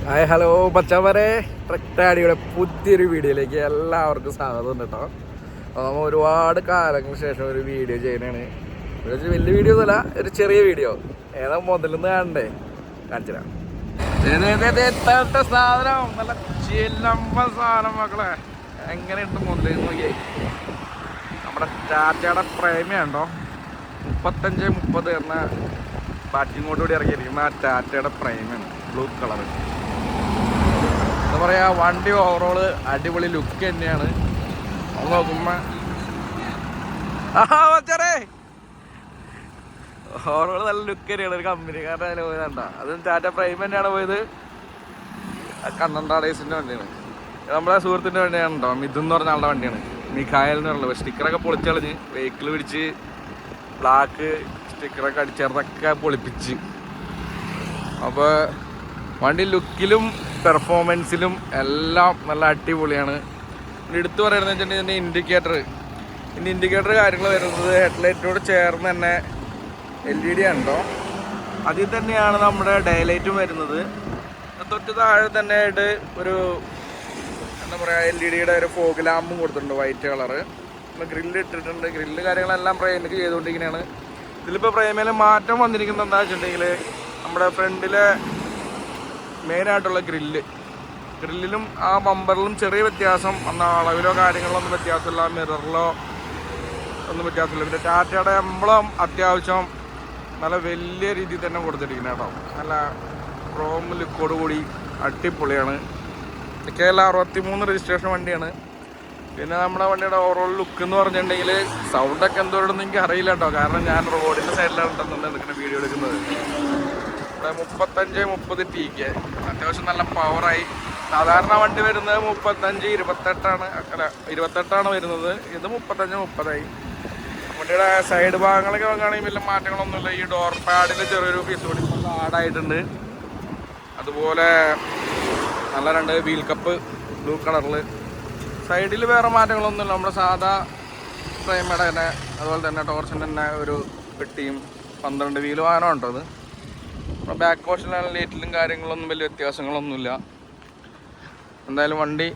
Hi hello പച്ചാവരെ ട്രക്ടാടിയുടെ പുതിയൊരു വീഡിയോയിലേക്ക് എല്ലാവർക്കും സ്വാഗതം ഉണ്ട് കേട്ടോ. അപ്പോൾ നമ്മൾ ഒരുപാട് കാലങ്ങൾക്ക് ശേഷം ഒരു വീഡിയോ ചെയ്യുന്നതാണ്. വലിയ വീഡിയോ ഒന്നുമല്ല, ഒരു ചെറിയ വീഡിയോ. ഏതാ മുതലെന്ന് കാണണ്ടേ, കാണിച്ചു തരാം. സാധനം നല്ല ചിലമ്പ സാധനം മക്കളെ. എങ്ങനെയുണ്ട് മുതൽ നോക്കിയേ. നമ്മുടെ ടാറ്റയുടെ പ്രേമിയുണ്ടോ 3530 എന്ന ബാറ്റിങ്ങോടുകൂടി ഇറങ്ങിയിരിക്കുന്ന ആ ടാറ്റയുടെ പ്രേമാണ്. ബ്ലൂ കളർ എന്താ പറയാ, വണ്ടി ഓവറോള് അടിപൊളി ലുക്ക് തന്നെയാണ്. അത് നോക്കുമ്പോ ഓവറോള് നല്ല ലുക്ക് തന്നെയാണ്. ഒരു കമ്പനിക്കാരുടെ പോയതാണ്ട, അതും ടാറ്റ പ്രൈം തന്നെയാണ് പോയത്. കണ്ണണ്ടാടേസിന്റെ വണ്ടിയാണ്, നമ്മുടെ സുഹൃത്തിന്റെ വണ്ടിയാണ് കേട്ടോ. മിഥുൻ എന്ന് പറഞ്ഞ ആളുടെ വണ്ടിയാണ്, മിഖായൽ എന്ന് പറഞ്ഞത്. സ്റ്റിക്കറൊക്കെ പൊളിച്ചളഞ്ഞ് വെഹിക്കിൾ പിടിച്ച് ബ്ലാക്ക് സ്റ്റിക്കറൊക്കെ അടിച്ചേർന്നൊക്കെ പൊളിപ്പിച്ച്. അപ്പോൾ വണ്ടി ലുക്കിലും പെർഫോമൻസിലും എല്ലാം നല്ല അടിപൊളിയാണ്. എടുത്തു പറയുന്നത് വെച്ചിട്ടുണ്ടെങ്കിൽ ഇതിൻ്റെ ഇൻഡിക്കേറ്റർ കാര്യങ്ങൾ വരുന്നത് ഹെഡ്ലൈറ്റിനോട് ചേർന്ന് തന്നെ LED ഉണ്ടോ, അതിൽ തന്നെയാണ് നമ്മുടെ ഡേലൈറ്റും വരുന്നത്. തൊട്ട് താഴെ തന്നെ ആയിട്ട് ഒരു എന്താ പറയുക LED ഒരു ഫോഗ് ലാമ്പും കൊടുത്തിട്ടുണ്ട്, വൈറ്റ് കളറ്. ഗ്രില്ല് ഇട്ടിട്ടുണ്ട്. ഗ്രില്ല് കാര്യങ്ങളെല്ലാം പ്രൈമിലേക്ക് ചെയ്തുകൊണ്ടിരിക്കുന്നതാണ്. ഇതിലിപ്പോൾ പ്രൈമിൽ മാറ്റം വന്നിരിക്കുന്നത് എന്താ വെച്ചിട്ടുണ്ടെങ്കിൽ നമ്മുടെ ഫ്രണ്ടിലെ മെയിനായിട്ടുള്ള ഗ്രില്ലിലും ആ ബമ്പറിലും ചെറിയ വ്യത്യാസം വന്ന, അളവിലോ കാര്യങ്ങളോ ഒന്നും വ്യത്യാസമില്ല, മിററിലോ ഒന്നും വ്യത്യാസമില്ല. പിന്നെ ടാറ്റയുടെ എംബ്ലം അത്യാവശ്യം നല്ല വലിയ രീതിയിൽ തന്നെ കൊടുത്തിരിക്കുന്നത് കേട്ടോ. നല്ല ക്രോം ലുക്കോട് കൂടി അടിപൊളിയാണ്. KL 63 രജിസ്ട്രേഷൻ വണ്ടിയാണ്. പിന്നെ നമ്മുടെ വണ്ടിയുടെ ഓവറോൾ ലുക്ക് എന്ന് പറഞ്ഞിട്ടുണ്ടെങ്കിൽ സൗണ്ടൊക്കെ എന്തോരൊന്നും എനിക്ക് അറിയില്ല കേട്ടോ, കാരണം ഞാൻ റോഡിൻ്റെ സൈഡിലാണ് എടുക്കുന്ന വീഡിയോ എടുക്കുന്നത്. 3530 TK അത്യാവശ്യം നല്ല പവറായി. സാധാരണ വണ്ടി വരുന്നത് 35-28 വരുന്നത്. ഇത് 35-30 വണ്ടിയുടെ സൈഡ് ഭാഗങ്ങളൊക്കെ നോക്കുകയാണെങ്കിൽ വലിയ മാറ്റങ്ങളൊന്നുമില്ല. ഈ ഡോർ പാഡിൽ ചെറിയൊരു പീസ് കൂടി ആഡായിട്ടുണ്ട്. അതുപോലെ നല്ല 2 വീൽ കപ്പ് ബ്ലൂ കളറിൽ. സൈഡിൽ വേറെ മാറ്റങ്ങളൊന്നുമില്ല, നമ്മുടെ സാധാ പ്രൈമയുടെ തന്നെ. അതുപോലെ തന്നെ ടോർച്ചിൻ്റെ തന്നെ ഒരു പെട്ടിയും 12 വീല് വാഹനം ഉണ്ടോ. അത് ബാക്ക് പോർഷനിലാണ് ലൈറ്റിലും കാര്യങ്ങളൊന്നും വലിയ വ്യത്യാസങ്ങളൊന്നുമില്ല. എന്തായാലും വണ്ടി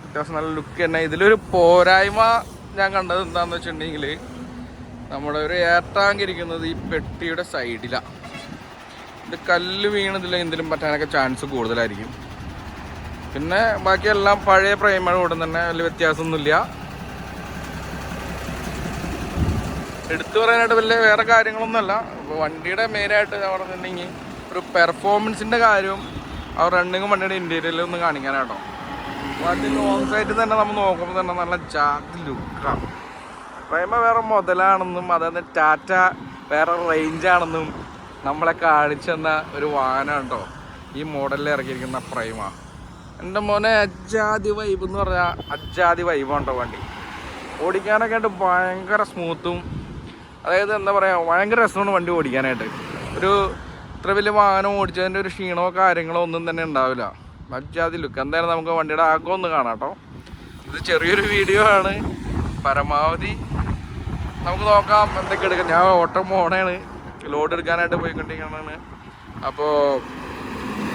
അത്യാവശ്യം നല്ല ലുക്ക് തന്നെ. ഇതിലൊരു പോരായ്മ ഞാൻ കണ്ടത് എന്താണെന്ന് വെച്ചിട്ടുണ്ടെങ്കിൽ നമ്മുടെ ഒരു എയർ ടാങ്ക് ഇരിക്കുന്നത് ഈ പെട്ടിയുടെ സൈഡിലാണ്. ഇത് കല്ല് വീണതില്ല എന്തെങ്കിലും പറ്റാനൊക്കെ ചാൻസ് കൂടുതലായിരിക്കും. പിന്നെ ബാക്കിയെല്ലാം പഴയ പ്രൈമയുടെ കൂടെ തന്നെ വലിയ വ്യത്യാസമൊന്നുമില്ല. എടുത്തു പറയാനായിട്ട് വലിയ വേറെ കാര്യങ്ങളൊന്നുമല്ല. അപ്പോൾ വണ്ടിയുടെ മെയിനായിട്ട് ഞാൻ പറഞ്ഞിട്ടുണ്ടെങ്കിൽ ഒരു പെർഫോമൻസിൻ്റെ കാര്യം ആ റണ്ണിങ്ങും വണ്ടിയുടെ ഇൻറ്റീരിയറിൽ ഒന്ന് കാണിക്കാനാട്ടോ. വണ്ടി ലോങ് സൈഡിൽ തന്നെ നമ്മൾ നോക്കുമ്പോൾ തന്നെ നല്ല ജാതി ലുക്കാണ്. പ്രൈമ വേറെ മുതലാണെന്നും അതായത് ടാറ്റ വേറെ റേഞ്ചാണെന്നും നമ്മളെ കാണിച്ചു തന്ന ഒരു വാഹനം കേട്ടോ ഈ മോഡലിൽ ഇറക്കിയിരിക്കുന്ന പ്രൈമ. എൻ്റെ മോനെ അജാതി വൈബ് എന്ന് പറഞ്ഞാൽ അജാതി വൈബുണ്ടോ വണ്ടി. ഓടിക്കാനൊക്കെ ആയിട്ട് ഭയങ്കര സ്മൂത്തും, അതായത് എന്താ പറയുക ഭയങ്കര രസമാണ് വണ്ടി ഓടിക്കാനായിട്ട്. ഒരു ഇത്ര വലിയ വാഹനം ഓടിച്ചതിൻ്റെ ഒരു ക്ഷീണമോ കാര്യങ്ങളോ ഒന്നും തന്നെ ഉണ്ടാവില്ല. അജാതി ലുക്ക്. എന്തായാലും നമുക്ക് വണ്ടിയുടെ ആകം ഒന്ന് കാണാം കേട്ടോ. ഇത് ചെറിയൊരു വീഡിയോ ആണ്, പരമാവധി നമുക്ക് നോക്കാം എന്തൊക്കെ എടുക്കാം. ഞാൻ ഓട്ടം പോണേണ്, ലോഡ് എടുക്കാനായിട്ട് പോയിക്കൊണ്ടിരിക്കുന്നതാണ്. അപ്പോൾ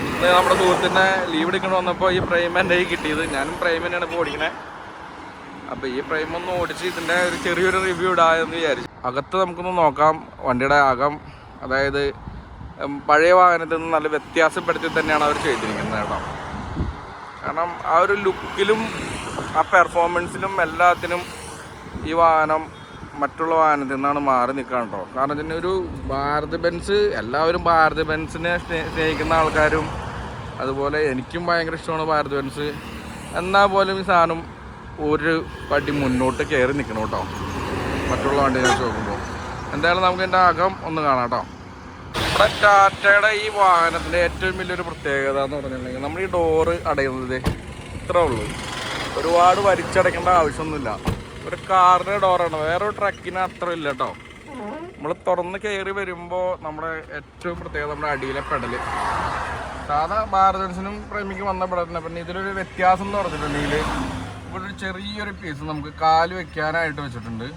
ഇന്ന് നമ്മുടെ സുഹൃത്തിൻ്റെ ലീവ് എടുക്കണം വന്നപ്പോൾ ഈ പ്രൈം എൻ്റെ കയ്യിൽ കിട്ടിയത്. ഞാനും പ്രൈം തന്നെയാണ് ഇപ്പോൾ ഓടിക്കണേ. അപ്പോൾ ഈ പ്രൈം ഒന്ന് ഓടിച്ച് ഇതിൻ്റെ ഒരു ചെറിയൊരു റിവ്യൂ ഇടാമെന്ന് വിചാരിച്ചു. അകത്ത് നമുക്കൊന്ന് നോക്കാം വണ്ടിയുടെ അകം. അതായത് പഴയ വാഹനത്തിൽ നിന്ന് നല്ല വ്യത്യാസപ്പെടുത്തി തന്നെയാണ് അവർ ചെയ്തിരിക്കുന്നത് കേട്ടോ. കാരണം ആ ഒരു ലുക്കിലും ആ പെർഫോമൻസിലും എല്ലാത്തിനും ഈ വാഹനം മറ്റുള്ള വാഹനത്തിൽ നിന്നാണ് മാറി നിൽക്കുക കേട്ടോ. കാരണം ഇതിന് ഒരു ഭാരത് ബെൻസ്, എല്ലാവരും ഭാരത് ബെൻസിനെ സ്നേഹിക്കുന്ന ആൾക്കാരും, അതുപോലെ എനിക്കും ഭയങ്കര ഇഷ്ടമാണ് ഭാരത് ബെൻസ്. എന്നാൽ പോലും ഈ സാധനം ഒരു പടി മുന്നോട്ട് കയറി നിൽക്കണം കേട്ടോ മറ്റുള്ള വണ്ടി വെച്ച് നോക്കുമ്പോൾ. എന്തായാലും നമുക്ക് എൻ്റെ അകം ഒന്ന് കാണാം കേട്ടോ. നമ്മുടെ ടാറ്റയുടെ ഈ വാഹനത്തിൻ്റെ ഏറ്റവും വലിയൊരു പ്രത്യേകത എന്ന് പറഞ്ഞിട്ടുണ്ടെങ്കിൽ നമ്മൾ ഈ ഡോറ് അടയുന്നത് ഇത്രേ ഉള്ളൂ. ഒരുപാട് വലിച്ചടയ്ക്കേണ്ട ആവശ്യമൊന്നുമില്ല. ഒരു കാറിൻ്റെ ഡോറാണ്, വേറൊരു ട്രക്കിന് അത്ര ഇല്ല കേട്ടോ. നമ്മൾ തുറന്ന് കയറി വരുമ്പോൾ നമ്മുടെ ഏറ്റവും പ്രത്യേകത നമ്മുടെ അടിയിലെ പെടല്. സാധാ ഭാരത് ബെൻസിനും പ്രേമിക്ക് വന്ന പെടലിനെ. പിന്നെ ഇതിലൊരു വ്യത്യാസം എന്ന് പറഞ്ഞിട്ടുണ്ടെങ്കിൽ ഇവിടെ ഒരു ചെറിയൊരു പീസ് നമുക്ക് കാല് വെക്കാനായിട്ട് വെച്ചിട്ടുണ്ട്.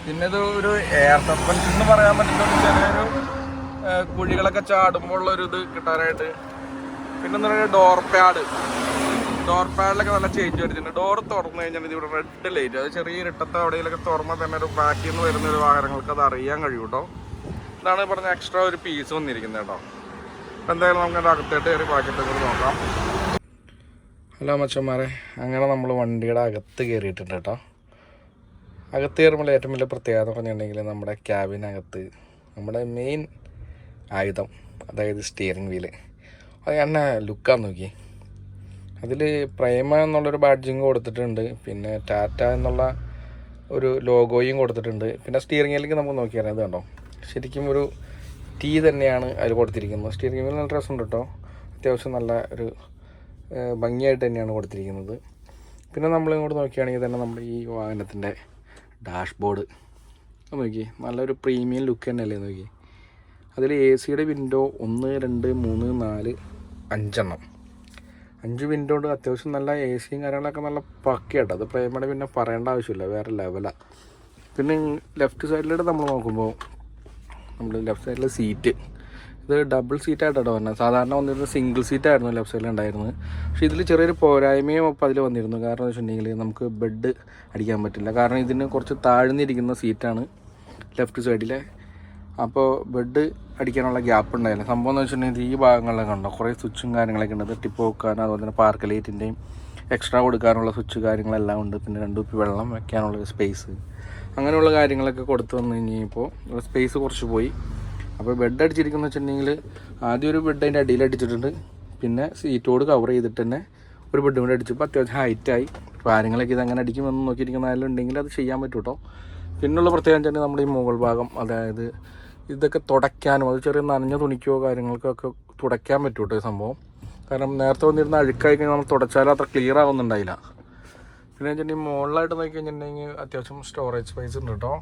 പിന്നെ ഇത് ഒരു എയർ സസ്പെൻഷൻ എന്ന് പറയാൻ പറ്റുന്ന ചെറിയൊരു കുഴികളൊക്കെ ചാടുമ്പോൾ ഉള്ളൊരു ഇത് കിട്ടാനായിട്ട് പിന്നെ എന്താ പറയുക, ഡോർ പാഡിലൊക്കെ നല്ല ചേഞ്ച് വരുന്നുണ്ട്. ഡോർ തുറന്നു കഴിഞ്ഞാൽ ഇതിവിടെ റെഡ് ലൈറ്റ്, അത് ചെറിയ ഇരുട്ടത്തെ എവിടെയെങ്കിലൊക്കെ തുറന്നാൽ തന്നെ ഒരു ബാക്കിൽ നിന്ന് വരുന്ന ഒരു വാഹനങ്ങൾക്ക് അത് അറിയാൻ കഴിയും കേട്ടോ. ഇതാണ് പറഞ്ഞ എക്സ്ട്രാ ഒരു പീസ് വന്നിരിക്കുന്നത് കേട്ടോ. അപ്പോൾ എന്തായാലും നമുക്ക് അതിൻ്റെ അകത്തേട്ട് കയറി പാക്കറ്റൊക്കെ നോക്കാം. ഹലോ മച്ചന്മാരെ, അങ്ങനെ നമ്മൾ വണ്ടിയുടെ അകത്ത് കയറിയിട്ടുണ്ട് കേട്ടോ. അകത്ത് കയറുമ്പോൾ ഏറ്റവും വലിയ പ്രത്യേകത പറഞ്ഞിട്ടുണ്ടെങ്കിൽ നമ്മുടെ ക്യാബിനകത്ത് നമ്മുടെ മെയിൻ ആയുധം, അതായത് സ്റ്റിയറിംഗ് വീല്, അത് എന്നെ ലുക്കാന്ന് നോക്കി. അതിൽ പ്രേമ എന്നുള്ളൊരു ബാഡ്ജിങ് കൊടുത്തിട്ടുണ്ട്, പിന്നെ ടാറ്റ എന്നുള്ള ഒരു ലോഗോയും കൊടുത്തിട്ടുണ്ട്. പിന്നെ സ്റ്റിയറിംഗ് വീലിലേക്ക് നമുക്ക് നോക്കിയാൽ ഇത് കണ്ടോ, ശരിക്കും ഒരു ടീ തന്നെയാണ് അതിൽ കൊടുത്തിരിക്കുന്നത്. സ്റ്റിയറിംഗ് വീൽ നല്ല രസമുണ്ട് കേട്ടോ, അത്യാവശ്യം നല്ല ഒരു ഭംഗിയായിട്ട് തന്നെയാണ് കൊടുത്തിരിക്കുന്നത്. പിന്നെ നമ്മളിങ്ങോട്ട് നോക്കുകയാണെങ്കിൽ തന്നെ നമ്മുടെ ഈ വാഹനത്തിൻ്റെ ഡാഷ്ബോർഡ് നോക്കി, നല്ലൊരു പ്രീമിയം ലുക്ക് തന്നെയല്ലേ നോക്കി. അതിൽ എ സിയുടെ വിൻഡോ 1, 2, 3, 4, 5 5 വിൻഡോ ഉണ്ട്. അത്യാവശ്യം നല്ല എ സിയും കാര്യങ്ങളൊക്കെ നല്ല പക്കയാട്ടോ. അത് പ്രേമയുടെ പിന്നെ പറയേണ്ട ആവശ്യമില്ല, വേറെ ലെവലാണ്. പിന്നെ ലെഫ്റ്റ് സൈഡിലോട്ട് നമ്മൾ നോക്കുമ്പോൾ ലെഫ്റ്റ് സൈഡിലെ സീറ്റ് ഇത് ഡബിൾ സീറ്റായിട്ടോ വന്നത്. സാധാരണ വന്നിരുന്നത് സിംഗിൾ സീറ്റായിരുന്നു ലെഫ്റ്റ് സൈഡിൽ ഉണ്ടായിരുന്നത്. പക്ഷേ ഇതിൽ ചെറിയൊരു പോരായ്മയും അപ്പോൾ അതിൽ വന്നിരുന്നു. കാരണം എന്ന് വെച്ചിട്ടുണ്ടെങ്കിൽ നമുക്ക് ബെഡ് അടിക്കാൻ പറ്റില്ല. കാരണം ഇതിന് കുറച്ച് താഴ്ന്നിരിക്കുന്ന സീറ്റാണ് ലെഫ്റ്റ് സൈഡിലെ. അപ്പോൾ ബെഡ് അടിക്കാനുള്ള ഗ്യാപ്പ് ഉണ്ടായില്ല. സംഭവം എന്ന് വെച്ചിട്ടുണ്ടെങ്കിൽ ഈ ഭാഗങ്ങളിലൊക്കെ ഉണ്ടോ കുറേ സ്വിച്ചും കാര്യങ്ങളൊക്കെ ഉണ്ട്. ടിപ്പ് വെക്കാനും അതുപോലെ തന്നെ പാർക്ക് ലൈറ്റിൻ്റെയും എക്സ്ട്രാ കൊടുക്കാനുള്ള സ്വിച്ച് കാര്യങ്ങളെല്ലാം ഉണ്ട്. പിന്നെ 2 കുപ്പി വെള്ളം വെക്കാനുള്ള സ്പേസ്, അങ്ങനെയുള്ള കാര്യങ്ങളൊക്കെ കൊടുത്തു വന്നു കഴിഞ്ഞപ്പോൾ സ്പേസ് കുറച്ച് പോയി. അപ്പോൾ ബെഡ് അടിച്ചിരിക്കുന്നത് വെച്ചിട്ടുണ്ടെങ്കിൽ ആദ്യം ഒരു ബെഡ് അതിൻ്റെ അടിയിൽ അടിച്ചിട്ടുണ്ട്, പിന്നെ സീറ്റോട് കവർ ചെയ്തിട്ട് തന്നെ ഒരു ബെഡ് കൂടെ അടിച്ചപ്പോൾ അത്യാവശ്യം ഹൈറ്റായി. അപ്പോൾ ആരെങ്കിലൊക്കെ ഇതങ്ങനെ അടിക്കുമെന്ന് നോക്കിയിരിക്കുന്ന ആരെങ്കിലും ഉണ്ടെങ്കിൽ അത് ചെയ്യാൻ പറ്റും കേട്ടോ. പിന്നുള്ള പ്രത്യേകം വെച്ചാൽ നമ്മുടെ ഈ മുകൾ ഭാഗം, അതായത് ഇതൊക്കെ തുടയ്ക്കാനും അത് ചെറിയ നനഞ്ഞ തുണിക്കോ കാര്യങ്ങൾക്കൊക്കെ തുടയ്ക്കാൻ പറ്റും കേട്ടോ ഈ സംഭവം. കാരണം നേരത്തെ വന്നിരുന്ന അഴുക്കായി കഴിഞ്ഞാൽ നമ്മൾ തുടച്ചാലും അത്ര ക്ലിയർ ആവുന്നുണ്ടായില്ല. പിന്നെ വെച്ചിട്ടുണ്ടെങ്കിൽ മുകളിലായിട്ട് നോക്കി കഴിഞ്ഞിട്ടുണ്ടെങ്കിൽ അത്യാവശ്യം സ്റ്റോറേജ് സ്പേസ് ഉണ്ട് കേട്ടോ.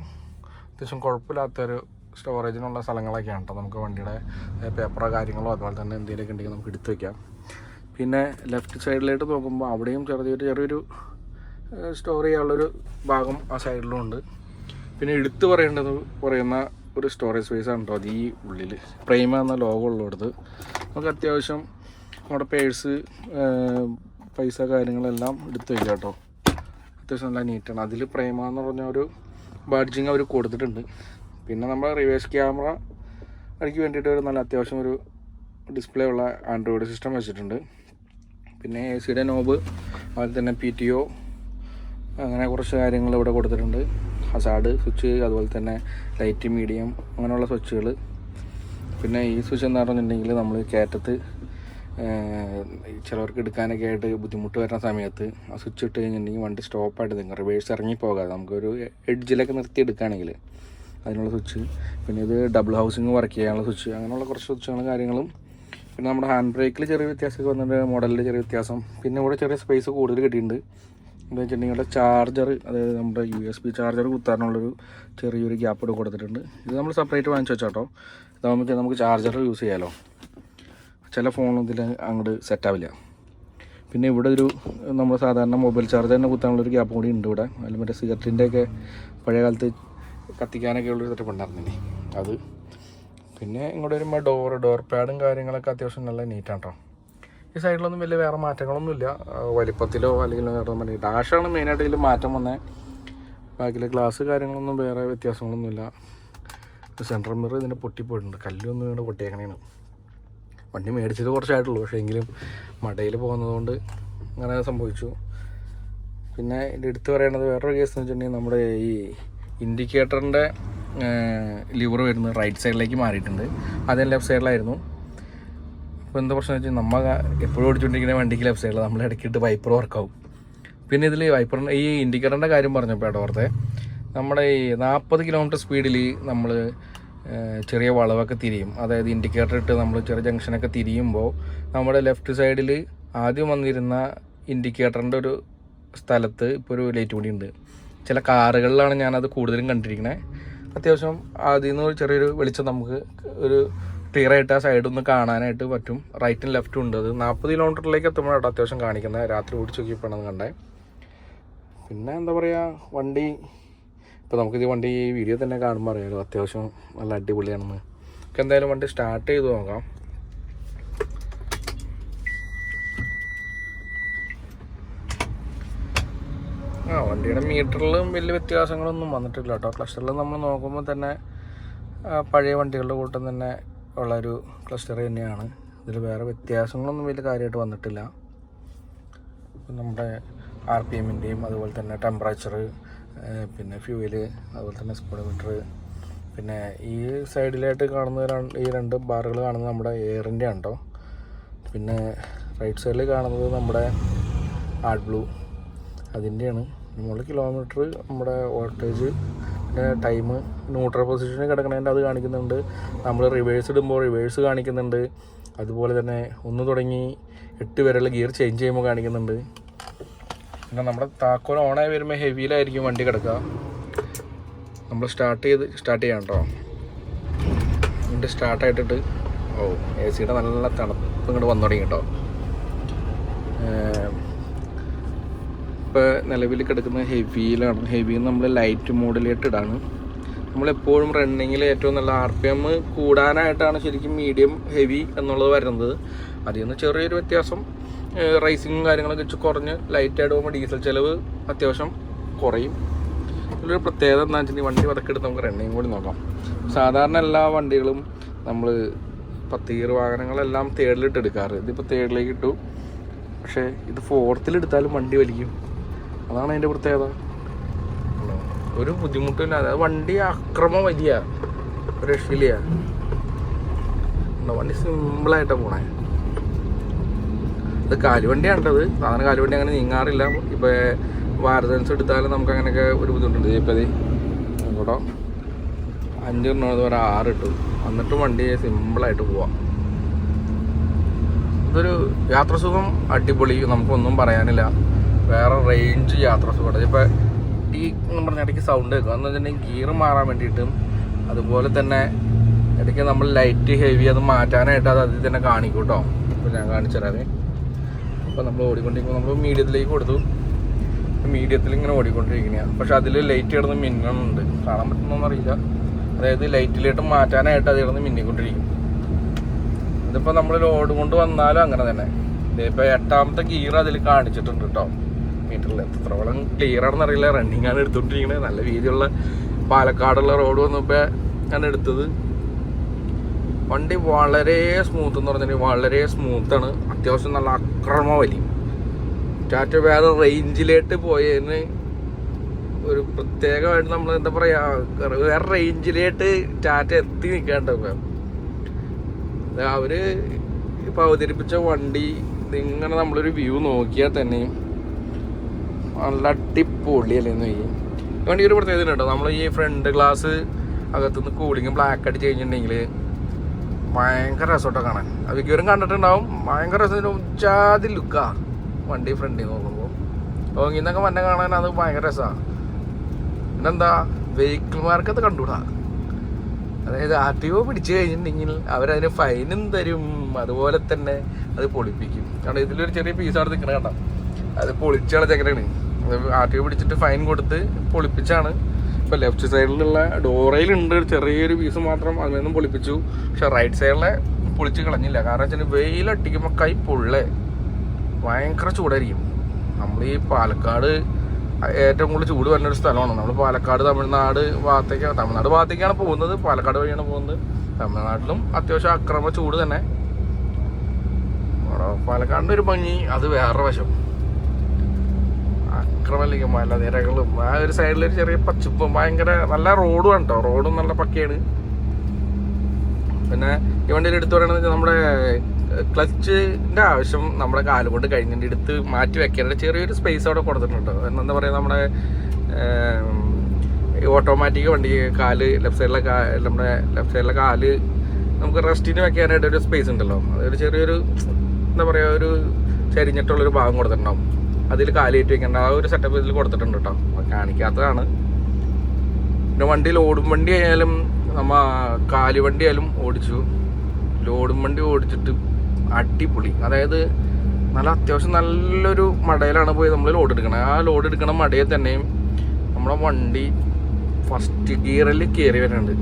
അത്യാവശ്യം കുഴപ്പമില്ലാത്തൊരു സ്റ്റോറേജിനുള്ള സ്ഥലങ്ങളൊക്കെയാണ് കേട്ടോ. നമുക്ക് വണ്ടിയുടെ പേപ്പറോ കാര്യങ്ങളോ അതുപോലെ തന്നെ എന്തെങ്കിലുമൊക്കെ ഉണ്ടെങ്കിൽ നമുക്ക് എടുത്ത് വയ്ക്കാം. പിന്നെ ലെഫ്റ്റ് സൈഡിലായിട്ട് നോക്കുമ്പോൾ അവിടെയും ചെറിയൊരു സ്റ്റോർ ചെയ്യാനുള്ളൊരു ഭാഗം ആ സൈഡിലും ഉണ്ട്. പിന്നെ എടുത്ത് പറയുന്ന ഒരു സ്റ്റോറേജ് സ്പേസാണ് കേട്ടോ അത് ഈ ഉള്ളിൽ. പ്രേമ എന്ന ലോഗോ ഉള്ളിടത്ത് നമുക്ക് അത്യാവശ്യം നമ്മുടെ പേഴ്സ്, പൈസ കാര്യങ്ങളെല്ലാം എടുത്ത് വയ്ക്കാം കേട്ടോ. അത്യാവശ്യം നല്ല നീറ്റാണ്. അതിൽ പ്രേമ എന്ന് പറഞ്ഞ ഒരു ബാഡ്ജിങ് അവർ കൊടുത്തിട്ടുണ്ട്. പിന്നെ നമ്മുടെ റിവേഴ്സ് ക്യാമറ അതിക്ക് വേണ്ടിയിട്ട് ഒരു നല്ല അത്യാവശ്യം ഒരു ഡിസ്പ്ലേ ഉള്ള ആൻഡ്രോയിഡ് സിസ്റ്റം വെച്ചിട്ടുണ്ട്. പിന്നെ എ സിയുടെ നോബ്, അതുപോലെ തന്നെ PTO, അങ്ങനെ കുറച്ച് കാര്യങ്ങൾ ഇവിടെ കൊടുത്തിട്ടുണ്ട്. ഹസാർഡ് സ്വിച്ച്, അതുപോലെ തന്നെ ലൈറ്റ്, മീഡിയം, അങ്ങനെയുള്ള സ്വിച്ചുകൾ. പിന്നെ ഈ സ്വിച്ച് എന്ന് പറഞ്ഞിട്ടുണ്ടെങ്കിൽ നമ്മൾ കയറ്റത്ത് ചിലവർക്ക് എടുക്കാനൊക്കെ ആയിട്ട് ബുദ്ധിമുട്ട് വരുന്ന സമയത്ത് ആ സ്വിച്ച് ഇട്ട് കഴിഞ്ഞിട്ടുണ്ടെങ്കിൽ വണ്ടി സ്റ്റോപ്പായിട്ട് നിൽക്കും, റിവേഴ്സ് ഇറങ്ങി പോകാതെ നമുക്കൊരു എഡ്ജിലൊക്കെ നിർത്തി എടുക്കുകയാണെങ്കിൽ അതിനുള്ള സ്വിച്ച്. പിന്നെ ഇത് ഡബിൾ ഹൗസിങ് വർക്ക് ചെയ്യാനുള്ള സ്വിച്ച്, അങ്ങനെയുള്ള കുറച്ച് സ്വിച്ചുകളും കാര്യങ്ങളും. പിന്നെ നമ്മുടെ ഹാൻഡ് ബ്രേക്കിൽ ചെറിയ വ്യത്യാസമൊക്കെ വന്നിട്ട്, മോഡലിൽ ചെറിയ വ്യത്യാസം. പിന്നെ ഇവിടെ ചെറിയ സ്പേസ് കൂടുതൽ കിട്ടിയിട്ടുണ്ട്. എന്താ വെച്ചിട്ടുണ്ടെങ്കിൽ ഇവിടെ ചാർജർ, അതായത് നമ്മുടെ USB ചാർജർ കുത്താനുള്ളൊരു ചെറിയൊരു ഗ്യാപ്പ് ഇവിടെ കൊടുത്തിട്ടുണ്ട്. ഇത് നമ്മൾ സെപ്പറേറ്റ് വാങ്ങിച്ചു വെച്ചാട്ടോ. ഇതാകുമ്പോൾ നമുക്ക് ചാർജർ യൂസ് ചെയ്യാമല്ലോ. ചില ഫോണും ഇതിൽ അങ്ങോട്ട് സെറ്റാവില്ല. പിന്നെ ഇവിടെ ഒരു നമ്മൾ സാധാരണ മൊബൈൽ ചാർജർ തന്നെ കുത്താനുള്ളൊരു ഗ്യാപ്പ് കൂടി ഉണ്ട് ഇവിടെ. അതിൽ മറ്റേ സിഗരറ്റിൻ്റെയൊക്കെ പഴയ കാലത്ത് കത്തിക്കാനൊക്കെ ഉള്ളൊരു സെറ്റപ്പ് ഉണ്ടായിരുന്നില്ലേ അത്. പിന്നെ ഇങ്ങോട്ട് വരുമ്പോൾ ഡോർ പാഡും കാര്യങ്ങളൊക്കെ അത്യാവശ്യം നല്ല നീറ്റാണ് കേട്ടോ. ഈ സൈഡിലൊന്നും വലിയ വേറെ മാറ്റങ്ങളൊന്നുമില്ല വലിപ്പത്തിലോ അല്ലെങ്കിൽ വേറെ. ഡാഷാണ് മെയിനായിട്ട് ഇതിൽ മാറ്റം വന്നത്. ബാക്കിലെ ഗ്ലാസ് കാര്യങ്ങളൊന്നും വേറെ വ്യത്യാസങ്ങളൊന്നുമില്ല. സെൻട്രൽ മിറർ ഇതിൻ്റെ പൊട്ടിപ്പോയിട്ടുണ്ട്, കല്ലൊന്നും വീണ് പൊട്ടിയേക്കണേണ്. വണ്ടി മേടിച്ചത് കുറച്ചായിട്ടുള്ളൂ, പക്ഷേ എങ്കിലും മടയിൽ പോകുന്നതുകൊണ്ട് അങ്ങനെ സംഭവിച്ചു. പിന്നെ ഇതിൻ്റെ എടുത്ത് പറയേണ്ടത് വേറൊരു കേസ് എന്ന് വെച്ചിട്ടുണ്ടെങ്കിൽ നമ്മുടെ ഈ ഇൻഡിക്കേറ്ററിൻ്റെ ലിവർ വരുന്നത് റൈറ്റ് സൈഡിലേക്ക് മാറിയിട്ടുണ്ട്. അതേ ലെഫ്റ്റ് സൈഡിലായിരുന്നു. അപ്പോൾ എന്താ പ്രശ്നം വെച്ചാൽ നമ്മൾ എപ്പോഴും ഓടിച്ചുകൊണ്ടിരിക്കുന്ന വണ്ടിക്ക് ലെഫ്റ്റ് സൈഡിൽ നമ്മൾ ഇടയ്ക്കിട്ട് വൈപ്പർ വർക്കാവും. പിന്നെ ഇതിൽ വൈപ്പറിൻ്റെ ഈ ഇൻഡിക്കേറ്ററിൻ്റെ കാര്യം പറഞ്ഞപ്പോൾ ഇടവർത്തെ നമ്മുടെ ഈ 40 കിലോമീറ്റർ സ്പീഡിൽ നമ്മൾ ചെറിയ വളവൊക്കെ തിരിയും. അതായത് ഇൻഡിക്കേറ്റർ ഇട്ട് നമ്മൾ ചെറിയ ജംഗ്ഷനൊക്കെ തിരിയുമ്പോൾ നമ്മുടെ ലെഫ്റ്റ് സൈഡിൽ ആദ്യം വന്നിരുന്ന ഇൻഡിക്കേറ്ററിൻ്റെ ഒരു സ്ഥലത്ത് ഇപ്പോൾ ഒരു ലൈറ്റ് കൂടി ഉണ്ട്. ചില കാറുകളിലാണ് ഞാനത് കൂടുതലും കണ്ടിരിക്കുന്നത്. അത്യാവശ്യം അതിൽ നിന്ന് ചെറിയൊരു വെളിച്ചം നമുക്ക് ഒരു ക്ലിയറായിട്ട് ആ സൈഡൊന്ന് കാണാനായിട്ട് പറ്റും. റൈറ്റും ലെഫ്റ്റും ഉണ്ട്. അത് 40 കിലോമീറ്ററിലേക്ക് എത്തുമ്പോഴാണ് അത്യാവശ്യം കാണിക്കുന്നത്. രാത്രി ഓടിച്ച് നോക്കിയപ്പോഴാണ് കണ്ടേ. പിന്നെ എന്താ പറയുക, വണ്ടി ഇപ്പോൾ നമുക്കിത് വണ്ടി ഈ വീഡിയോ തന്നെ കാണുമ്പോൾ അറിയാമല്ലോ അത്യാവശ്യം നല്ല അടിപൊളിയാണെന്ന്. നമുക്ക് എന്തായാലും വണ്ടി സ്റ്റാർട്ട് ചെയ്ത് നോക്കാം. വണ്ടിയുടെ മീറ്ററിലും വലിയ വ്യത്യാസങ്ങളൊന്നും വന്നിട്ടില്ല കേട്ടോ. ക്ലസ്റ്ററിൽ നമ്മൾ നോക്കുമ്പോൾ തന്നെ പഴയ വണ്ടികളുടെ കൂട്ടം തന്നെ ഉള്ളൊരു ക്ലസ്റ്റർ തന്നെയാണ്. ഇതിൽ വേറെ വ്യത്യാസങ്ങളൊന്നും വലിയ കാര്യമായിട്ട് വന്നിട്ടില്ല. നമ്മുടെ RPMൻ്റെയും അതുപോലെ തന്നെ ടെമ്പറേച്ചർ, പിന്നെ ഫ്യൂവല്, അതുപോലെ തന്നെ സ്പീഡോമീറ്റർ, പിന്നെ ഈ സൈഡിലായിട്ട് കാണുന്ന ഈ 2 ബാറുകൾ കാണുന്നത് നമ്മുടെ എയറിൻ്റെ ഉണ്ടോ. പിന്നെ റൈറ്റ് സൈഡിൽ കാണുന്നത് നമ്മുടെ ആഡ് ബ്ലൂ അതിൻ്റെയാണ്. നമ്മൾ കിലോമീറ്റർ, നമ്മുടെ വോൾട്ടേജ്, പിന്നെ ടൈം, ന്യൂട്രൽ പൊസിഷനിൽ കിടക്കണതിൻ്റെ അത് കാണിക്കുന്നുണ്ട്. നമ്മൾ റിവേഴ്സ് ഇടുമ്പോൾ റിവേഴ്സ് കാണിക്കുന്നുണ്ട്. അതുപോലെ തന്നെ 1 തുടങ്ങി 8 വരെയുള്ള ഗിയർ ചേഞ്ച് ചെയ്യുമ്പോൾ കാണിക്കുന്നുണ്ട്. പിന്നെ നമ്മുടെ താക്കോൽ ഓണായി വരുമ്പോൾ ഹെവിയിലായിരിക്കും വണ്ടി കിടക്കുക. നമ്മൾ സ്റ്റാർട്ട് ചെയ്യാം കേട്ടോ. വണ്ടി സ്റ്റാർട്ടായിട്ടിട്ട് AC നല്ല തണുപ്പ് ഇങ്ങോട്ട് വന്നു തുടങ്ങി കേട്ടോ. ഇപ്പോൾ നിലവിൽ കിടക്കുന്നത് ഹെവിയിലാണ്. ഹെവിയിൽ നമ്മൾ ലൈറ്റ് മോഡിലേറ്റ് ഇടാണ്. നമ്മളെപ്പോഴും റണ്ണിങ്ങിൽ ഏറ്റവും നല്ല RPM കൂടാനായിട്ടാണ് ശരിക്കും മീഡിയം ഹെവി എന്നുള്ളത് വരുന്നത്. അതിൽ നിന്ന് ചെറിയൊരു വ്യത്യാസം റൈസിങ്ങും കാര്യങ്ങളൊക്കെ വെച്ച് കുറഞ്ഞ് ലൈറ്റായിട്ട് പോകുമ്പോൾ ഡീസൽ ചിലവ് അത്യാവശ്യം കുറയും. ഇതിലൊരു പ്രത്യേകത എന്താണെന്ന് വെച്ചിട്ടുണ്ടെങ്കിൽ വണ്ടി പതുക്കെടുത്ത് നമുക്ക് റണ്ണിങ് കൂടി നോക്കാം. സാധാരണ എല്ലാ വണ്ടികളും നമ്മൾ 10 ഗിയർ വാഹനങ്ങളെല്ലാം തേർഡിലിട്ട് എടുക്കാറ്. ഇതിപ്പോൾ തേർഡിലേക്ക് ഇട്ടു, പക്ഷേ ഇത് 4th എടുത്താലും വണ്ടി വലിക്കും. അതാണ് അതിൻ്റെ പ്രത്യേകത. ഒരു ബുദ്ധിമുട്ടില്ല. അതായത് വണ്ടി അക്രമം വലിയ ഒരു രക്ഷയില്ല. വണ്ടി സിമ്പിളായിട്ടാണ് പോണേ. ഇത് കാലുവണ്ടിയാണ്ടത്. സാധാരണ കാലുവണ്ടി അങ്ങനെ നീങ്ങാറില്ല. ഇപ്പോൾ ഭാരതൻസ് എടുത്താലും നമുക്ക് അങ്ങനെയൊക്കെ ഒരു ബുദ്ധിമുട്ടുണ്ട്. ഇപ്പോൾ ഇത് ഇവിടെ 5 വരെ 6 ഇട്ടു, എന്നിട്ട് വണ്ടി സിമ്പിളായിട്ട് പോവാം. ഇതൊരു യാത്രസുഖം അടിപൊളി, നമുക്കൊന്നും പറയാനില്ല. വേറെ റേഞ്ച് യാത്രസുഖമാണ്. ഇപ്പോൾ ഈ പറഞ്ഞ ഇടയ്ക്ക് സൗണ്ട് കേൾക്കുക എന്ന് വെച്ചിട്ടുണ്ടെങ്കിൽ ഗിയർ മാറാൻ വേണ്ടിയിട്ടും അതുപോലെ തന്നെ ഇടയ്ക്ക് നമ്മൾ ലൈറ്റ് ഹെവി അത് മാറ്റാനായിട്ട് അത് അതിൽ തന്നെ കാണിക്കും കേട്ടോ. ഇപ്പോൾ ഞാൻ കാണിച്ചു തരാമേ. അപ്പോൾ നമ്മൾ ഓടിക്കൊണ്ടിരിക്കുമ്പോൾ നമ്മൾ മീഡിയത്തിലേക്ക് കൊടുത്തു. മീഡിയത്തിൽ ഇങ്ങനെ ഓടിക്കൊണ്ടിരിക്കുന്നതാണ്. പക്ഷെ അതിൽ ലൈറ്റ് കിടന്ന് മിന്നുന്നുണ്ട്. കാണാൻ പറ്റുന്നൊന്നും അറിയില്ല. അതായത് ലൈറ്റിലേക്ക് മാറ്റാനായിട്ട് അത് കിടന്ന് മിന്നിക്കൊണ്ടിരിക്കും. ഇതിപ്പോൾ നമ്മൾ ലോഡ് കൊണ്ട് വന്നാലും അങ്ങനെ തന്നെ. ഇപ്പോൾ 8ാമത്തെ ഗിയർ അതിൽ കാണിച്ചിട്ടുണ്ട് കേട്ടോ മീറ്ററിൽ. എത്രത്തോളം ക്ലിയർ ആണെന്ന് അറിയില്ല. റണ്ണിങ് ആണ് എടുത്തുകൊണ്ടിരിക്കുന്നത്. നല്ല വീതിയുള്ള പാലക്കാടുള്ള റോഡ് വന്നപ്പോൾ ഞാൻ എടുത്തത്. വണ്ടി വളരെ സ്മൂത്ത് എന്ന് പറഞ്ഞാൽ വളരെ സ്മൂത്താണ്. അത്യാവശ്യം നല്ല അക്രമ വലി. ടാറ്റ വേറെ റേഞ്ചിലേക്ക് പോയതിന് ഒരു പ്രത്യേകമായിട്ട് നമ്മൾ എന്താ പറയുക, വേറെ റേഞ്ചിലേക്ക് ടാറ്റ എത്തി നിൽക്കേണ്ടത്. അവർ ഇപ്പോൾ അവതരിപ്പിച്ച വണ്ടി ഇങ്ങനെ നമ്മളൊരു വ്യൂ നോക്കിയാൽ തന്നെ നല്ല അടിപൊളിയല്ലേന്ന് ചോദിക്കും. വണ്ടി ഒരു പ്രത്യേകത കേട്ടോ. നമ്മൾ ഈ ഫ്രണ്ട് ഗ്ലാസ് അകത്തുനിന്ന് കൂളിങ് ബ്ലാക്ക് അടിച്ച് കഴിഞ്ഞിട്ടുണ്ടെങ്കിൽ ഭയങ്കര രസമായിട്ടോ കാണാൻ. വിക്കൂരും കണ്ടിട്ടുണ്ടാവും. ഭയങ്കര രസം, ഉച്ചാതി ലുക്കാ വണ്ടി ഫ്രണ്ടിൽ നോക്കുമ്പോൾ. ഓങ്ങിന്നൊക്കെ മഞ്ഞ കാണാൻ അത് ഭയങ്കര രസമാണ്. പിന്നെന്താ, വെഹിക്കിൾമാർക്ക് അത് കണ്ടുകൂടാ. അതായത് RTO പിടിച്ചു കഴിഞ്ഞിട്ടുണ്ടെങ്കിൽ അവരതിന് ഫൈനും തരും, അതുപോലെ തന്നെ അത് പൊളിപ്പിക്കും. കാരണം ഇതിലൊരു ചെറിയ പീസാണ് നിൽക്കണ കേട്ടോ. അത് പൊളിച്ചാണ് ചെക്കനാണ്. RTO പിടിച്ചിട്ട് ഫൈൻ കൊടുത്ത് പൊളിപ്പിച്ചാണ്. ഇപ്പോൾ ലെഫ്റ്റ് സൈഡിലുള്ള ഡോറയിലുണ്ട് ചെറിയൊരു പീസ് മാത്രം, അതിൽ നിന്നും പൊളിപ്പിച്ചു. പക്ഷെ റൈറ്റ് സൈഡിലെ പൊളിച്ച് കളഞ്ഞില്ല. കാരണം വെച്ചാൽ വെയിലട്ടിക്കുമ്പോൾ കൈ പൊള്ളേ ഭയങ്കര ചൂടായിരിക്കും. നമ്മൾ ഈ പാലക്കാട് ഏറ്റവും കൂടുതൽ ചൂട് വരുന്നൊരു സ്ഥലമാണ്. നമ്മൾ പാലക്കാട് തമിഴ്നാട് ഭാഗത്തേക്കാണ് പോകുന്നത്. പാലക്കാട് വഴിയാണ് പോകുന്നത്. തമിഴ്നാട്ടിലും അത്യാവശ്യം അക്രമ ചൂട് തന്നെ. പാലക്കാടിൻ്റെ ഒരു ഭംഗി അത് വേറെ വശം. അക്രമല്ലിക്കും മലനിരകളും ആ ഒരു സൈഡിലൊരു ചെറിയ പച്ചപ്പും ഭയങ്കര നല്ല റോഡും ആണ് കേട്ടോ. റോഡും നല്ല പക്കയാണ്. പിന്നെ ഈ വണ്ടിയിൽ എടുത്തു പറയുന്നത് വെച്ചാൽ നമ്മുടെ ക്ലച്ചിൻ്റെ ആവശ്യം നമ്മുടെ കാലുകൊണ്ട് കഴിഞ്ഞിട്ട് എടുത്ത് മാറ്റി വെക്കാനായിട്ട് ചെറിയൊരു സ്പേസ് അവിടെ കൊടുത്തിട്ടുണ്ട്. എന്താ പറയുക, നമ്മുടെ ഓട്ടോമാറ്റിക് വണ്ടി കാല് നമ്മുടെ ലെഫ്റ്റ് സൈഡിലെ കാല് നമുക്ക് റെസ്റ്റിന് വെക്കാനായിട്ട് ഒരു സ്പേസ് ഉണ്ടല്ലോ. അതൊരു ചെറിയൊരു എന്താ പറയുക, ഒരു ചരിഞ്ഞിട്ടുള്ളൊരു ഭാഗം കൊടുത്തിട്ടുണ്ടാവും. അതിൽ കാലേറ്റ് വെക്കേണ്ട ആ ഒരു സെറ്റപ്പ് ഇതിൽ കൊടുത്തിട്ടുണ്ട് കേട്ടോ. കാണിക്കാത്തതാണ്. പിന്നെ വണ്ടി ലോഡും വണ്ടി ആയാലും കാലുവണ്ടി ആയാലും ഓടിച്ചു. ലോഡും വണ്ടി ഓടിച്ചിട്ട് അടിപൊളി. അതായത് നല്ല അത്യാവശ്യം നല്ലൊരു മടയിലാണ് പോയി നമ്മൾ ലോഡ് എടുക്കണത്. ആ ലോഡ് എടുക്കണ മടയിൽ തന്നെയും നമ്മുടെ വണ്ടി ഫസ്റ്റ് ഗിയറിൽ കയറി വരുന്നുണ്ട്.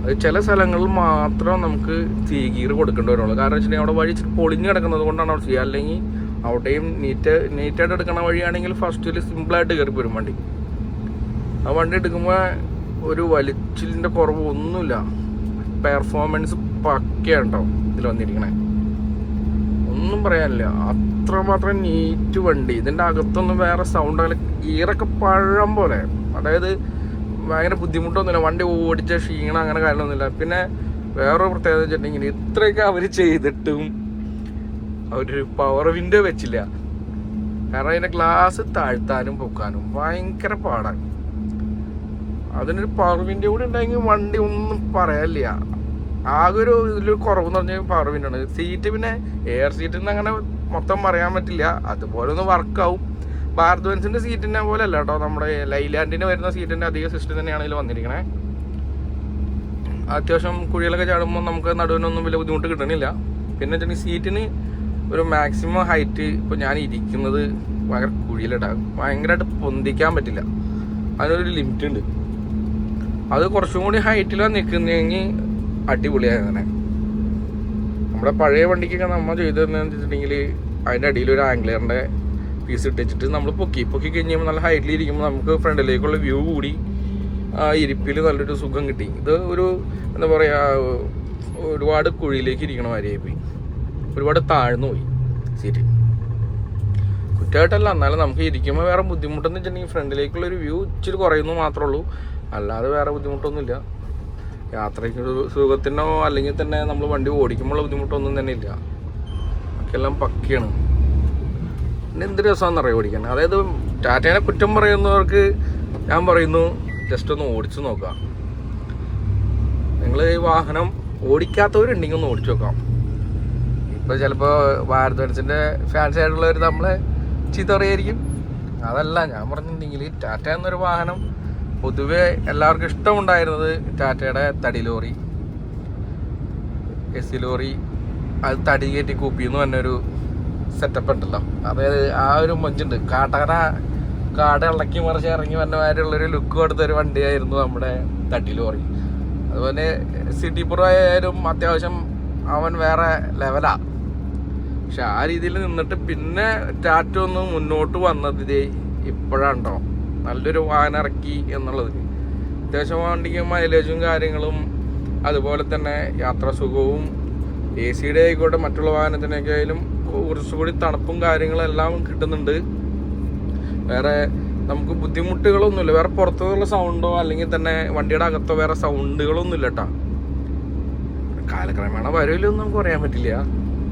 അത് ചില സ്ഥലങ്ങളിൽ മാത്രം നമുക്ക് 3 ഗിയർ കൊടുക്കേണ്ടി വരുള്ളൂ. കാരണം വെച്ചിട്ടുണ്ടെങ്കിൽ അവിടെ വഴി പൊളിഞ്ഞ് കിടക്കുന്നത് കൊണ്ടാണ് അവിടെ ചെയ്യുക. അല്ലെങ്കിൽ അവിടെയും നീറ്റായിട്ട് എടുക്കണ വഴിയാണെങ്കിൽ ഫസ്റ്റിൽ സിമ്പിളായിട്ട് കയറി പോരും വണ്ടി. ആ വണ്ടി എടുക്കുമ്പോൾ ഒരു വലിച്ചിലിൻ്റെ കുറവ് ഒന്നുമില്ല. പെർഫോമൻസ് പക്കയുണ്ടോ ഇതിൽ വന്നിരിക്കണേ, ഒന്നും പറയാനില്ല. അത്രമാത്രം നീറ്റ് വണ്ടി. ഇതിൻ്റെ അകത്തൊന്നും വേറെ സൗണ്ട് അങ്ങനെ ഈറൊക്കെ പഴം പോലെ, അതായത് ഭയങ്കര ബുദ്ധിമുട്ടൊന്നുമില്ല. വണ്ടി ഓടിച്ച ക്ഷീണം അങ്ങനെ കാര്യമൊന്നുമില്ല. പിന്നെ വേറൊരു പ്രത്യേകത വെച്ചിട്ടുണ്ടെങ്കിൽ ഇത്രയൊക്കെ അവർ ചെയ്തിട്ടും അവരൊരു പവർ വിൻഡോ വെച്ചില്ല. കാരണം അതിൻ്റെ ഗ്ലാസ് താഴ്ത്താനും പൊക്കാനും ഭയങ്കര പാടാണ്. അതിനൊരു പവർ വിൻഡോ കൂടി ഉണ്ടെങ്കിൽ വണ്ടി ഒന്നും പറയാനില്ല. ആകെ ഒരു ഇതിലൊരു കുറവെന്ന് പറഞ്ഞാൽ പവർ വിൻഡോ ആണ്. സീറ്റ് പിന്നെ എയർ സീറ്റിൽ നിന്ന് അങ്ങനെ മൊത്തം പറയാൻ പറ്റില്ല, അതുപോലെ ഒന്ന് വർക്കാവും. ഭാരത് ബെൻസിൻ്റെ സീറ്റിനെ പോലെ അല്ല കേട്ടോ, നമ്മുടെ ലൈലാൻഡിന് വരുന്ന സീറ്റിൻ്റെ അധിക സിസ്റ്റം തന്നെയാണ് ഇതിൽ വന്നിരിക്കണേ. അത്യാവശ്യം കുഴികളൊക്കെ ചാടുമ്പോൾ നമുക്ക് നടുവിനൊന്നും വലിയ ബുദ്ധിമുട്ട് കിട്ടണില്ല. പിന്നെ വെച്ചിട്ടുണ്ടെങ്കിൽ സീറ്റിന് ഒരു മാക്സിമം ഹൈറ്റ്, ഇപ്പോൾ ഞാൻ ഇരിക്കുന്നത് ഭയങ്കര കുഴിയിലിടാം, ഭയങ്കരമായിട്ട് പൊന്തിക്കാൻ പറ്റില്ല, അതിനൊരു ലിമിറ്റ് ഉണ്ട്. അത് കുറച്ചും കൂടി ഹൈറ്റിലാണ് നിൽക്കുന്നതെങ്കിൽ അടിപൊളിയായി. അങ്ങനെ നമ്മുടെ പഴയ വണ്ടിക്കൊക്കെ നമ്മൾ ചെയ്തതെന്ന് വെച്ചിട്ടുണ്ടെങ്കിൽ അതിൻ്റെ അടിയിൽ ഒരു ആംഗ്ലറിൻ്റെ പീസ് ഇട്ടിച്ചിട്ട് നമ്മൾ പൊക്കി കഴിഞ്ഞുമ്പോൾ നല്ല ഹൈറ്റിൽ ഇരിക്കുമ്പോൾ നമുക്ക് ഫ്രണ്ടിലേക്കുള്ള വ്യൂ കൂടി ആ ഇരിപ്പിൽ നല്ലൊരു സുഖം കിട്ടി. ഇത് ഒരു എന്താ പറയുക, ഒരുപാട് കുഴിയിലേക്ക് ഇരിക്കണ മാതിരിയായിപ്പോയി, ഒരുപാട് താഴ്ന്നു പോയി സീറ്റ്. കുറ്റമായിട്ടല്ല, എന്നാലും നമുക്ക് ഇരിക്കുമ്പോൾ വേറെ ബുദ്ധിമുട്ടെന്ന് വെച്ചിട്ടുണ്ടെങ്കിൽ ഫ്രണ്ടിലേക്കുള്ളൊരു വ്യൂ ഇച്ചിരി കുറയുന്നു മാത്രമേ ഉള്ളൂ, അല്ലാതെ വേറെ ബുദ്ധിമുട്ടൊന്നുമില്ല. യാത്രയ്ക്ക് സുഖത്തിനോ അല്ലെങ്കിൽ തന്നെ നമ്മൾ വണ്ടി ഓടിക്കുമ്പോഴുള്ള ബുദ്ധിമുട്ടൊന്നും തന്നെ ഇല്ല, ബാക്കിയെല്ലാം പക്കയാണ്. പിന്നെ എന്ത് രസമാണെന്നറിയാം ഓടിക്കാൻ. അതായത് ടാറ്റേനെ കുറ്റം പറയുന്നവർക്ക് ഞാൻ പറയുന്നു, ജസ്റ്റ് ഒന്ന് ഓടിച്ചു നോക്കാം. നിങ്ങൾ ഈ വാഹനം ഓടിക്കാത്തവരുണ്ടെങ്കിൽ ഒന്ന് ഓടിച്ചു നോക്കാം. ഇപ്പോൾ ചിലപ്പോൾ ഭാരത് ബെൻസിൻ്റെ ഫാൻസ് ആയിട്ടുള്ളവർ നമ്മളെ ചീത്ത പറയായിരിക്കും. അതല്ല ഞാൻ പറഞ്ഞിട്ടുണ്ടെങ്കിൽ, ടാറ്റ എന്നൊരു വാഹനം പൊതുവെ എല്ലാവർക്കും ഇഷ്ടമുണ്ടായിരുന്നത് ടാറ്റയുടെ തടി ലോറി, എസ് ലോറി, അത് തടി കയറ്റി കൂപ്പിന്ന് പറഞ്ഞൊരു സെറ്റപ്പ് ഉണ്ടല്ലോ. അതായത് ആ ഒരു മൊഞ്ചുണ്ട്, കാട് ഇളക്കി മറിച്ച് ഇറങ്ങി വന്നമാരുള്ളൊരു ലുക്ക് കൊടുത്തൊരു വണ്ടിയായിരുന്നു നമ്മുടെ തടി ലോറി. അതുപോലെ സിറ്റി പ്രോ ആയാലും അത്യാവശ്യം അവൻ വേറെ ലെവലാ. പക്ഷെ ആ രീതിയിൽ നിന്നിട്ട് പിന്നെ ടാറ്റ ഒന്ന് മുന്നോട്ട് വന്നത് ഇപ്പോഴാണ്ടോ നല്ലൊരു വാഹനം ഇറക്കി എന്നുള്ളത്. അത്യാവശ്യം വണ്ടിക്ക് മൈലേജും കാര്യങ്ങളും അതുപോലെ തന്നെ യാത്രാ സുഖവും AC-യുടെ ആയിക്കോട്ടെ മറ്റുള്ള വാഹനത്തിനൊക്കെ ആയാലും കുറച്ചുകൂടി തണുപ്പും കാര്യങ്ങളും എല്ലാം കിട്ടുന്നുണ്ട്. വേറെ നമുക്ക് ബുദ്ധിമുട്ടുകളൊന്നുമില്ല, വേറെ പുറത്തുനിന്നുള്ള സൗണ്ടോ അല്ലെങ്കിൽ തന്നെ വണ്ടിയുടെ അകത്തോ വേറെ സൗണ്ടുകളൊന്നും ഇല്ല കേട്ടോ. കാലക്രമേണ വരുമല്ലൊന്നും നമുക്ക് പറയാൻ പറ്റില്ല.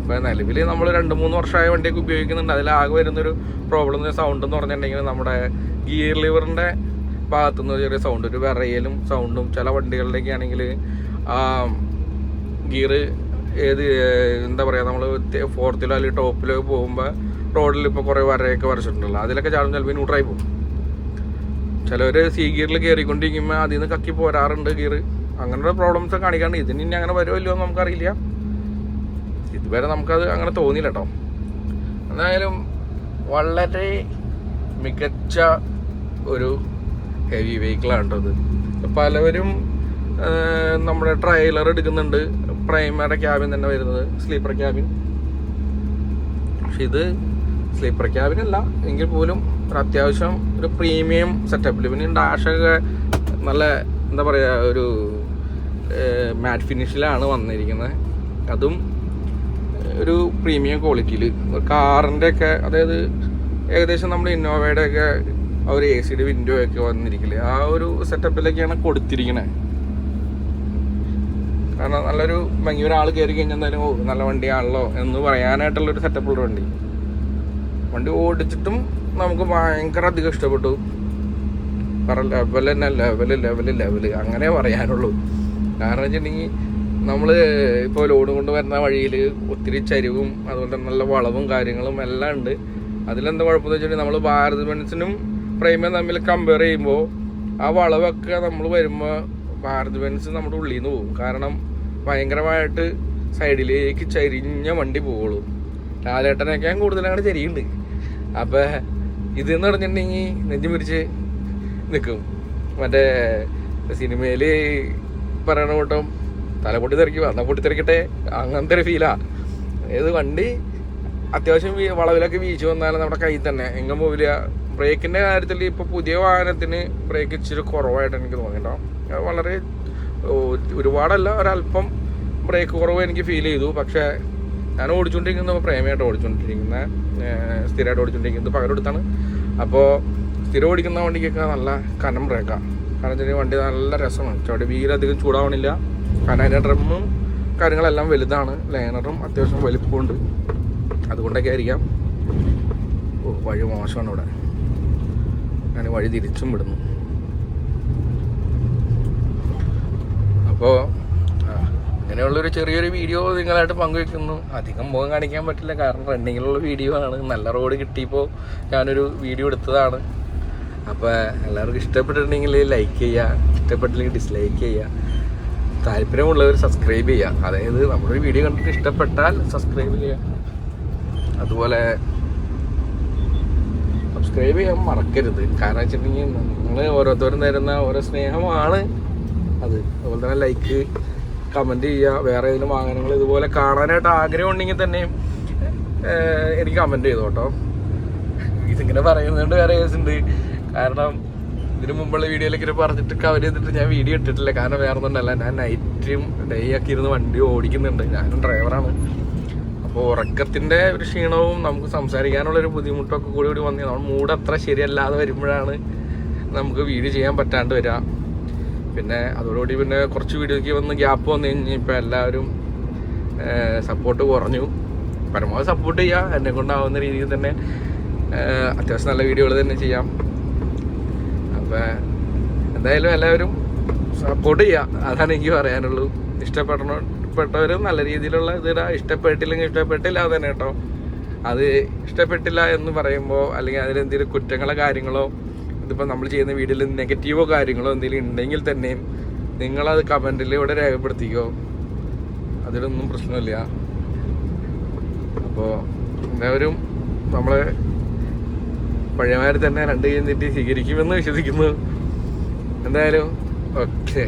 ഇപ്പോൾ നിലവിൽ നമ്മൾ 2-3 വർഷമായ വണ്ടിയൊക്കെ ഉപയോഗിക്കുന്നുണ്ട്. അതിലാകെ വരുന്നൊരു പ്രോബ്ലം സൗണ്ട് എന്ന് പറഞ്ഞിട്ടുണ്ടെങ്കിൽ നമ്മുടെ ഗിയർ ലിവറിൻ്റെ ഭാഗത്തുനിന്ന് ചെറിയ സൗണ്ട്, ഒരു വിറയലും സൗണ്ടും. ചില വണ്ടികളിലേക്ക് ആണെങ്കിൽ ഗിയർ എന്താ പറയുക, നമ്മൾ 4th അല്ലെങ്കിൽ ടോപ്പിലൊക്കെ പോകുമ്പോൾ റോഡിൽ ഇപ്പോൾ കുറേ വരയൊക്കെ വരച്ചിട്ടുണ്ടല്ലോ, അതിലൊക്കെ ചാടും ചിലപ്പോൾ ന്യൂട്രായി പോകും. ചിലവർ സി ഗിയറിൽ കയറിക്കൊണ്ടിരിക്കുമ്പോൾ അതിൽ നിന്ന് കക്കി പോരാറുണ്ട് ഗിയർ. അങ്ങനെയുള്ള പ്രോബ്ലംസ് കാണിക്കാണ്ട്. ഇതിന് ഇനി അങ്ങനെ വരുമല്ലോ എന്ന് നമുക്കറിയില്ല. ഇതുവരെ നമുക്കത് അങ്ങനെ തോന്നിയില്ല കേട്ടോ. എന്തായാലും വളരെ മികച്ച ഒരു ഹെവി വെഹിക്കിളാണ് കേട്ടോ ഇത്. പലവരും നമ്മുടെ ട്രെയിലർ എടുക്കുന്നുണ്ട്, പ്രൈമയുടെ ക്യാബിൻ തന്നെ വരുന്നത്, സ്ലീപ്പർ ക്യാബിൻ. പക്ഷെ ഇത് സ്ലീപ്പർ ക്യാബിനല്ല എങ്കിൽ പോലും ഒരു അത്യാവശ്യം ഒരു പ്രീമിയം സെറ്റപ്പിൽ. പിന്നെ ഡാഷൊക്കെ നല്ല എന്താ പറയുക, ഒരു മാറ്റ് ഫിനിഷിലാണ് വന്നിരിക്കുന്നത്. അതും ഒരു പ്രീമിയം ക്വാളിറ്റിയിൽ. കാറിൻ്റെ ഒക്കെ അതായത് ഏകദേശം നമ്മുടെ ഇന്നോവയുടെ ഒക്കെ ആ ഒരു AC-യുടെ വിൻഡോ ഒക്കെ വന്നിരിക്കില്ലേ, ആ ഒരു സെറ്റപ്പിലൊക്കെയാണ് കൊടുത്തിരിക്കുന്നത്. കാരണം നല്ലൊരു ഭംഗി, ഒരാൾ കയറി കഴിഞ്ഞാൽ എന്തായാലും നല്ല വണ്ടിയാണല്ലോ എന്ന് പറയാനായിട്ടുള്ളൊരു സെറ്റപ്പുള്ള വണ്ടി ഓടിച്ചിട്ടും നമുക്ക് ഭയങ്കര അധികം ഇഷ്ടപ്പെട്ടു. കാരണം ലെവല് അങ്ങനെ പറയാനുള്ളൂ. കാരണം വെച്ചിട്ടുണ്ടെങ്കിൽ നമ്മൾ ഇപ്പോൾ ലോഡ് കൊണ്ട് വരുന്ന വഴിയിൽ ഒത്തിരി ചരിവും അതുപോലെ തന്നെ നല്ല വളവും കാര്യങ്ങളും എല്ലാം ഉണ്ട്. അതിലെന്താ കുഴപ്പമെന്ന് വെച്ചിട്ടുണ്ടെങ്കിൽ നമ്മൾ ഭാരത് ബെൻസിനും പ്രൈമയും തമ്മിൽ കമ്പയർ ചെയ്യുമ്പോൾ ആ വളവൊക്കെ നമ്മൾ വരുമ്പോൾ ഭാരത് ബെൻസ് നമ്മുടെ ഉള്ളിൽ നിന്ന് പോകും. കാരണം ഭയങ്കരമായിട്ട് സൈഡിലേക്ക് ചരിഞ്ഞ വണ്ടി പോവുള്ളൂ. ലാലേട്ടനൊക്കെ കൂടുതൽ അങ്ങനെ ചരിയുണ്ട്. അപ്പം ഇതെന്ന് പറഞ്ഞിട്ടുണ്ടെങ്കിൽ നെഞ്ചു പിടിച്ച് നിൽക്കും. മറ്റേ സിനിമയിൽ പറയണ കൂട്ടം തല പൊട്ടി തെറിക്കും, എന്നാൽ പൊട്ടി തെറിക്കട്ടെ, അങ്ങനത്തെ ഒരു ഫീലാണ്. ഏത് വണ്ടി അത്യാവശ്യം വളവിലൊക്കെ വീഴ്ച വന്നാലും നമ്മുടെ കയ്യിൽ തന്നെ എങ്ങും പോവില്ല. ബ്രേക്കിൻ്റെ കാര്യത്തിൽ ഇപ്പോൾ പുതിയ വാഹനത്തിന് ബ്രേക്ക് ഇച്ചിരി കുറവായിട്ട് എനിക്ക് തോന്നിയിട്ടുണ്ടാവും. വളരെ ഒരുപാടല്ല, ഒരല്പം ബ്രേക്ക് കുറവ് എനിക്ക് ഫീൽ ചെയ്തു. പക്ഷേ ഞാൻ ഓടിച്ചുകൊണ്ടിരിക്കുന്നത് പ്രേമയായിട്ട് ഓടിച്ചുകൊണ്ടിരിക്കുന്നത്, സ്ഥിരമായിട്ട് ഓടിച്ചുകൊണ്ടിരിക്കുന്നത് പകരെടുത്താണ്. അപ്പോൾ സ്ഥിരം ഓടിക്കുന്ന വണ്ടിക്കൊക്കെ നല്ല കനം ബ്രേക്കാണ്. കാരണം വെച്ചാൽ വണ്ടി നല്ല രസമാണ്, ചവിട്ടി വീലധികം ചൂടാവണില്ല. കാരണം അതിൻ്റെ ഡ്രമ്മും കാര്യങ്ങളെല്ലാം വലുതാണ്, ലൈനറും അത്യാവശ്യം വലിപ്പമുണ്ട്. അതുകൊണ്ടൊക്കെ ആയിരിക്കാം. വഴി മോശമാണ് ഇവിടെ, ഞാൻ വഴി തിരിച്ചും വിടുന്നു. അപ്പോൾ അങ്ങനെയുള്ളൊരു ചെറിയൊരു വീഡിയോ നിങ്ങളായിട്ട് പങ്കുവെക്കുന്നു. അധികം മുഖം കാണിക്കാൻ പറ്റില്ല, കാരണം റണ്ണിങ്ങിലുള്ള വീഡിയോ ആണ്. നല്ല റോഡ് കിട്ടിയപ്പോൾ ഞാനൊരു വീഡിയോ എടുത്തതാണ്. അപ്പോൾ എല്ലാവർക്കും ഇഷ്ടപ്പെട്ടിട്ടുണ്ടെങ്കിൽ ലൈക്ക് ചെയ്യുക, ഇഷ്ടപ്പെട്ടില്ലെങ്കിൽ ഡിസ്ലൈക്ക് ചെയ്യുക, താല്പര്യമുള്ളവർ സബ്സ്ക്രൈബ് ചെയ്യുക. അതായത് നമ്മളൊരു വീഡിയോ കണ്ടിട്ട് ഇഷ്ടപ്പെട്ടാൽ സബ്സ്ക്രൈബ് ചെയ്യുക. അതുപോലെ സബ്സ്ക്രൈബ് ചെയ്യാൻ മറക്കരുത്. കാരണം വെച്ചിട്ടുണ്ടെങ്കിൽ നിങ്ങൾ ഓരോരുത്തരും തരുന്ന ഓരോ സ്നേഹമാണ് അത്. അതുപോലെ തന്നെ ലൈക്ക്, കമൻറ്റ് ചെയ്യുക. വേറെ ഏതെങ്കിലും വാഹനങ്ങൾ ഇതുപോലെ കാണാനായിട്ട് ആഗ്രഹം ഉണ്ടെങ്കിൽ തന്നെയും എനിക്ക് കമൻറ്റ് ചെയ്തു കേട്ടോ. ഇതിങ്ങനെ പറയുന്നതുകൊണ്ട് വേറെ കേസുണ്ട്. കാരണം ഇതിന് മുമ്പുള്ള വീഡിയോയിലേക്ക് പറഞ്ഞിട്ട് കവർ ചെയ്തിട്ട് ഞാൻ വീഡിയോ ഇട്ടിട്ടില്ല. കാരണം വേറെ ഒന്നുമല്ല, ഞാൻ നൈറ്റും ഡേ ഒക്കെ ഇരുന്ന് വണ്ടി ഓടിക്കുന്നുണ്ട്. ഞാനും ഡ്രൈവറാണ്. അപ്പോൾ ഉറക്കത്തിൻ്റെ ഒരു ക്ഷീണവും നമുക്ക് സംസാരിക്കാനുള്ളൊരു ബുദ്ധിമുട്ടൊക്കെ കൂടി വന്നു. നമ്മൾ മൂഡ് അത്ര ശരിയല്ലാതെ വരുമ്പോഴാണ് നമുക്ക് വീഡിയോ ചെയ്യാൻ പറ്റാണ്ട് വരിക. പിന്നെ അതോടുകൂടി പിന്നെ കുറച്ച് വീഡിയോയ്ക്ക് വന്ന് ഗ്യാപ്പ് വന്നു കഴിഞ്ഞാൽ ഇപ്പോൾ എല്ലാവരും സപ്പോർട്ട് കുറഞ്ഞു. പരമാവധി സപ്പോർട്ട് ചെയ്യുക, എന്നെ കൊണ്ടാവുന്ന രീതിയിൽ തന്നെ അത്യാവശ്യം നല്ല വീഡിയോകൾ തന്നെ ചെയ്യാം. അപ്പോൾ എന്തായാലും എല്ലാവരും സപ്പോർട്ട് ചെയ്യുക, അതാണ് എനിക്ക് പറയാനുള്ളൂ. ഇഷ്ടപ്പെട്ടവരും നല്ല രീതിയിലുള്ള ഇതിടാ, ഇഷ്ടപ്പെട്ടില്ലെങ്കിൽ ഇഷ്ടപ്പെട്ടില്ല അത് തന്നെ കേട്ടോ. അത് ഇഷ്ടപ്പെട്ടില്ല എന്ന് പറയുമ്പോൾ അല്ലെങ്കിൽ അതിലെന്തെങ്കിലും കുറ്റങ്ങളോ കാര്യങ്ങളോ, ഇതിപ്പോൾ നമ്മൾ ചെയ്യുന്ന വീഡിയോയിൽ നെഗറ്റീവോ കാര്യങ്ങളോ എന്തെങ്കിലും ഉണ്ടെങ്കിൽ തന്നെയും നിങ്ങളത് കമൻറ്റിൽ ഇവിടെ രേഖപ്പെടുത്തിക്കോ, അതിലൊന്നും പ്രശ്നമില്ല. അപ്പോൾ എല്ലാവരും നമ്മളെ പഴയമാര് തന്നെ 2 കൈ നീട്ടി സ്വീകരിക്കുമെന്ന് വിശ്വസിക്കുന്നു. എന്തായാലും ഓക്കെ.